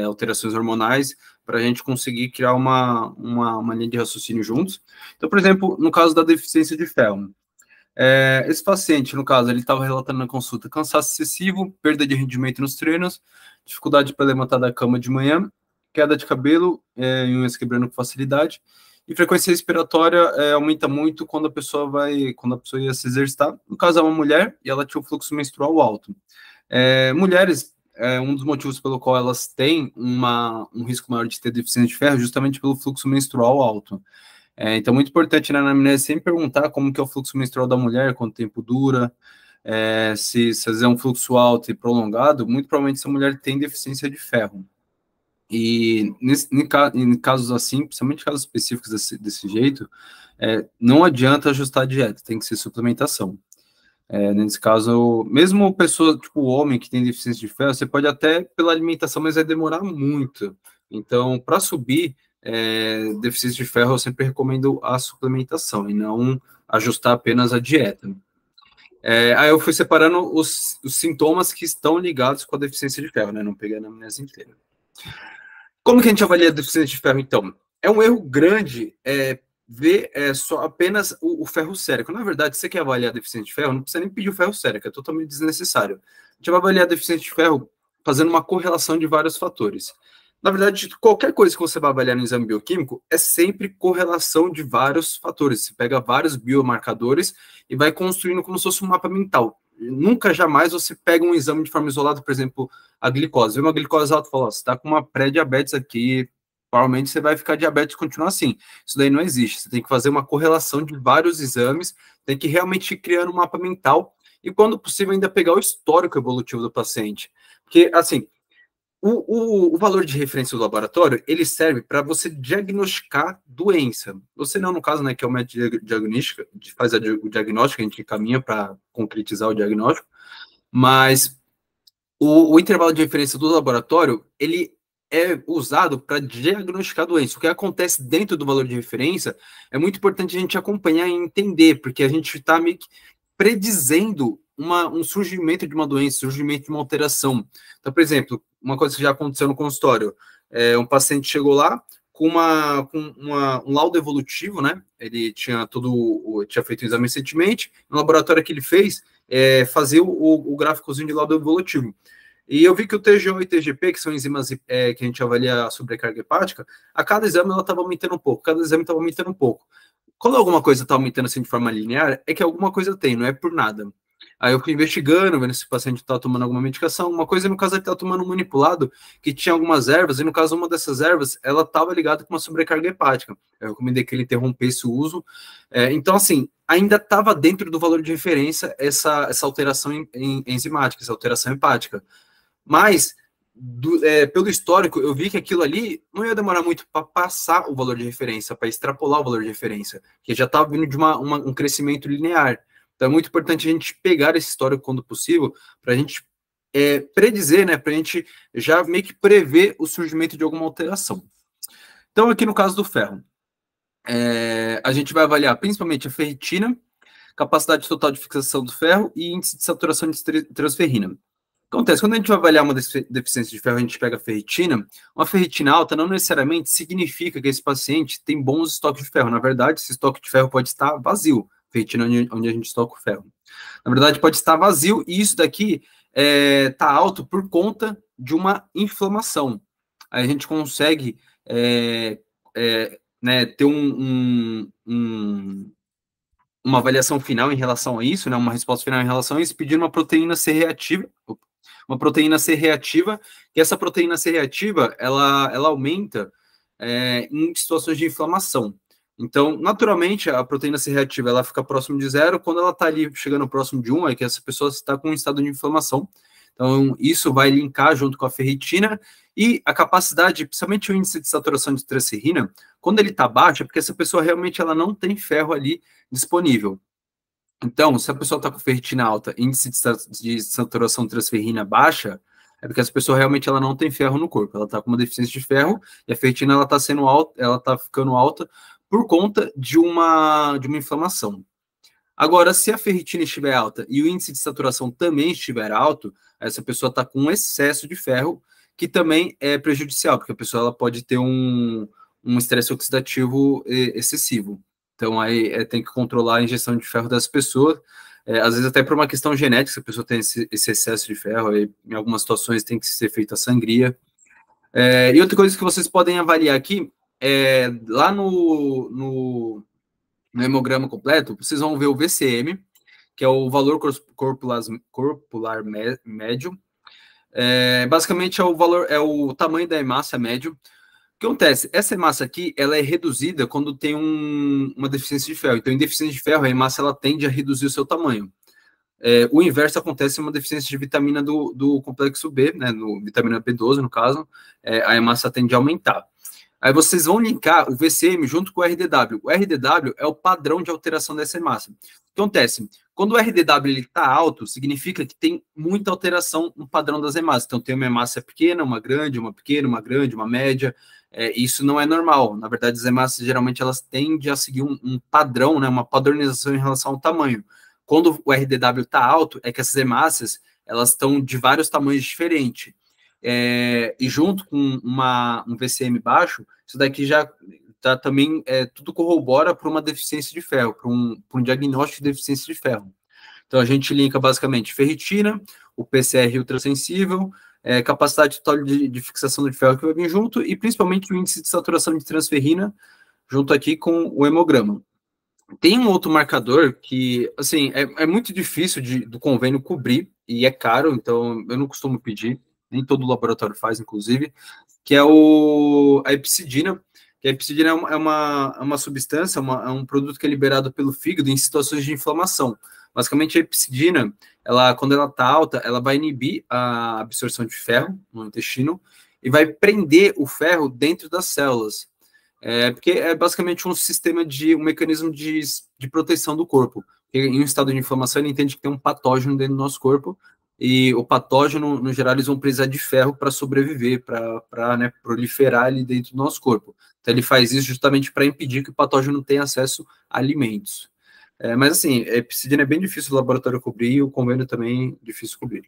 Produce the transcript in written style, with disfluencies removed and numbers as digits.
alterações hormonais, para a gente conseguir criar uma linha de raciocínio juntos. Então, por exemplo, no caso da deficiência de ferro, esse paciente, no caso, ele estava relatando na consulta cansaço excessivo, perda de rendimento nos treinos, dificuldade para levantar da cama de manhã, queda de cabelo e unhas quebrando com facilidade, e frequência respiratória aumenta muito quando a pessoa ia se exercitar. No caso, é uma mulher e ela tinha um fluxo menstrual alto. Mulheres, um dos motivos pelo qual elas têm um risco maior de ter deficiência de ferro, justamente pelo fluxo menstrual alto. Então, muito importante na anamnese sempre perguntar como que é o fluxo menstrual da mulher, quanto tempo dura, se às vezes é um fluxo alto e prolongado, muito provavelmente essa mulher tem deficiência de ferro. E em casos assim, principalmente casos específicos desse jeito, não adianta ajustar a dieta, tem que ser suplementação. Nesse caso, mesmo pessoa, tipo o homem que tem deficiência de ferro, você pode até pela alimentação, mas vai demorar muito. Então, para subir deficiência de ferro, eu sempre recomendo a suplementação e não ajustar apenas a dieta. Aí eu fui separando os sintomas que estão ligados com a deficiência de ferro, né? Não peguei a anamnese inteira. Como que a gente avalia a deficiência de ferro, então? É um erro grande ver só apenas o ferro sérico. Na verdade, se você quer avaliar a deficiência de ferro, não precisa nem pedir o ferro sérico, é totalmente desnecessário. A gente vai avaliar a deficiência de ferro fazendo uma correlação de vários fatores. Na verdade, qualquer coisa que você vai avaliar no exame bioquímico é sempre correlação de vários fatores. Você pega vários biomarcadores e vai construindo como se fosse um mapa mental. Nunca, jamais você pega um exame de forma isolada, por exemplo, a glicose. Vê uma glicose alta e fala, você está com uma pré-diabetes aqui, provavelmente você vai ficar diabético e continuar assim. Isso daí não existe. Você tem que fazer uma correlação de vários exames, tem que realmente ir criando um mapa mental e, quando possível, ainda pegar o histórico evolutivo do paciente. Porque, assim, o valor de referência do laboratório, ele serve para você diagnosticar doença. Você não, no caso, né, que é o método diagnóstico, faz o diagnóstico, a gente caminha para concretizar o diagnóstico, mas o intervalo de referência do laboratório, ele é usado para diagnosticar doença. O que acontece dentro do valor de referência é muito importante a gente acompanhar e entender, porque a gente está meio que predizendo um surgimento de uma doença, surgimento de uma alteração. Então, por exemplo, uma coisa que já aconteceu no consultório, um paciente chegou lá com um laudo evolutivo, né? Ele tinha feito o exame recentemente, no laboratório que ele fez, fazer o gráficozinho de laudo evolutivo. E eu vi que o TGO e TGP, que são enzimas que a gente avalia a sobrecarga hepática, a cada exame ela estava aumentando um pouco, cada exame estava aumentando um pouco. Quando alguma coisa está aumentando assim de forma linear, é que alguma coisa tem, não é por nada. Aí eu fui investigando, vendo se o paciente está tomando alguma medicação. Uma coisa, no caso, ele está tomando um manipulado, que tinha algumas ervas, e no caso, uma dessas ervas, ela estava ligada com uma sobrecarga hepática. Eu recomendei que ele interrompesse o uso. Então, assim, ainda estava dentro do valor de referência essa alteração enzimática, essa alteração hepática. Mas, pelo histórico, eu vi que aquilo ali não ia demorar muito para passar o valor de referência, para extrapolar o valor de referência, que já estava vindo de um crescimento linear. Então, é muito importante a gente pegar esse histórico quando possível, para a gente predizer, né, para a gente já meio que prever o surgimento de alguma alteração. Então, aqui no caso do ferro, a gente vai avaliar principalmente a ferritina, capacidade total de fixação do ferro e índice de saturação de transferrina. Acontece, quando a gente vai avaliar uma deficiência de ferro, a gente pega a ferritina, uma ferritina alta não necessariamente significa que esse paciente tem bons estoques de ferro. Na verdade, esse estoque de ferro pode estar vazio, ferritina onde a gente estoca o ferro. Na verdade, pode estar vazio e isso daqui está alto por conta de uma inflamação. Aí a gente consegue né, ter uma avaliação final em relação a isso, né, uma resposta final em relação a isso, pedindo uma proteína C reativa, que essa proteína C reativa, ela aumenta em situações de inflamação. Então, naturalmente, a proteína C reativa, ela fica próximo de 0, quando ela está ali chegando próximo de 1, é que essa pessoa está com um estado de inflamação. Então, isso vai linkar junto com a ferritina e a capacidade, principalmente o índice de saturação de transferrina, quando ele está baixo, é porque essa pessoa realmente ela não tem ferro ali disponível. Então, se a pessoa está com ferritina alta, índice de saturação de transferrina baixa, é porque essa pessoa realmente ela não tem ferro no corpo, ela está com uma deficiência de ferro e a ferritina ela está sendo alta, ela está ficando alta por conta de uma inflamação. Agora, se a ferritina estiver alta e o índice de saturação também estiver alto, essa pessoa está com excesso de ferro que também é prejudicial, porque a pessoa ela pode ter um estresse oxidativo excessivo. Então, aí tem que controlar a ingestão de ferro das pessoas, às vezes até por uma questão genética, se a pessoa tem esse excesso de ferro, aí, em algumas situações tem que ser feita a sangria. E outra coisa que vocês podem avaliar aqui, lá no hemograma completo, vocês vão ver o VCM, que é o valor corpular médio. Basicamente é o valor, é o tamanho da hemácia médio. O que acontece? Essa hemácia aqui, ela é reduzida quando tem uma deficiência de ferro. Então, em deficiência de ferro, a hemácia ela tende a reduzir o seu tamanho. O inverso acontece em uma deficiência de vitamina do complexo B, né, vitamina B12, no caso, a hemácia tende a aumentar. Aí vocês vão linkar o VCM junto com o RDW. O RDW é o padrão de alteração dessa hemácia. O que acontece? Quando o RDW está alto, significa que tem muita alteração no padrão das hemácias. Então, tem uma hemácia pequena, uma grande, uma pequena, uma grande, uma média. Isso não é normal. Na verdade, as hemácias, geralmente, elas tendem a seguir um padrão, né, uma padronização em relação ao tamanho. Quando o RDW está alto, é que essas hemácias elas estão de vários tamanhos diferentes. E junto com um VCM baixo, isso daqui já tá também, tudo corrobora para uma deficiência de ferro, para um diagnóstico de deficiência de ferro. Então, a gente linka basicamente ferritina, o PCR ultrassensível, capacidade total de fixação de ferro que vai vir junto, e principalmente o índice de saturação de transferrina, junto aqui com o hemograma. Tem um outro marcador que, assim, é muito difícil do convênio cobrir, e é caro, então eu não costumo pedir, nem todo laboratório faz, inclusive, que é a epsidina, que a epsidina é uma substância, é um produto que é liberado pelo fígado em situações de inflamação. Basicamente, a epsidina, quando ela está alta, ela vai inibir a absorção de ferro no intestino e vai prender o ferro dentro das células. Porque é basicamente um mecanismo de proteção do corpo. Em um estado de inflamação, ele entende que tem um patógeno dentro do nosso corpo, e o patógeno, no geral, eles vão precisar de ferro para sobreviver, para né, proliferar ali dentro do nosso corpo. Então, ele faz isso justamente para impedir que o patógeno tenha acesso a alimentos. Mas, assim, a epsidina é bem difícil o laboratório cobrir, e o convênio também é difícil cobrir.